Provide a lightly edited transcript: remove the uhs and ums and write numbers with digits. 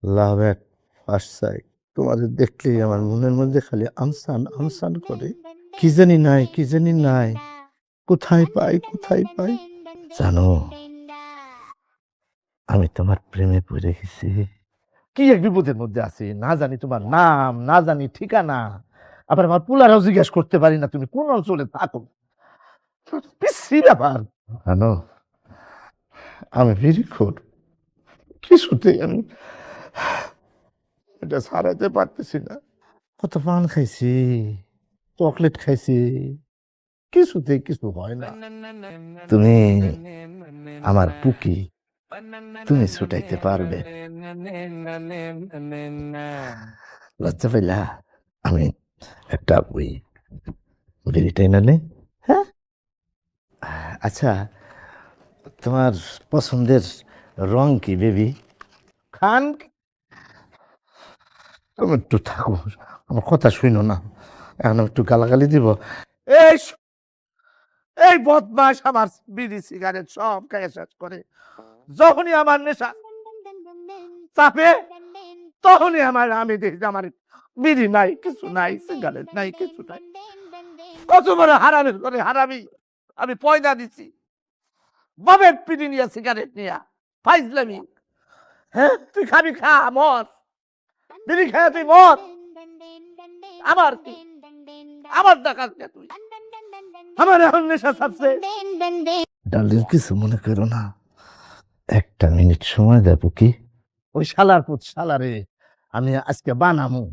Love at first sight. তোমাদের দেখলেই আমার মনের মধ্যে খালি আমসান আমসান করে। কি জানি নাই, কি জানি নাই, কোথায় পাই, কোথায় পাই। জানো, আমি তোমার প্রেমে পড়ে গেছি। কি এক বিপদের মধ্যে আছি, না জানি তোমার নাম, না জানি ঠিকানা, আবার আমার পুলারাও জিজ্ঞেস করতে পারি না তুমি কোন অঞ্চলে থাকো। বিশ্রী ব্যাপার। জানো, আমি বিড়িখোর, কিছুতেই আমি এটা ছাড়াইতে পারতেছি না। কত পান খাইছি, চকলেট খাইছি, কিছুতেই কিছু হয় না। তুমি আমার পুকি, তুমি ছুটাইতে পারবে। লজ্জা পাইলা? আমি একটা ওই বিড়িটা এনে। হ্যাঁ, আচ্ছা, তোমার পছন্দের রং কি বেবি? খান, তুমি একটু থাকো, আমার কথা শুনো না, এখন একটু গালাগালি দিব। এই এই বদমাস আমার বিড়ি সিগারেট সব খাইয়ে শেষ করে। যখনই আমার নেশা চাপে তখনই আমি দেখি যে আমার বিড়ি নাই, কিছু নাই, সিগারেট নাই, কিছু নাই। কত বড় হারামের করে হারামি, আমি পয়দা দিছি বাবের পিড়ি নিয়ে সিগারেট নিয়ে ফাইজলামি। হ্যাঁ, তুই খাবি খা, মর, বিড়ি খায় তুই মর, আমার কি, আমার ডাকাত কে তুই, আমার এখন নেশা চাপছে। ডার্লিং, কিছু মনে করো না, একটা মিনিট সময় দেবো কি? ওই শালার পুত শালারে আমি আজকে বানামু।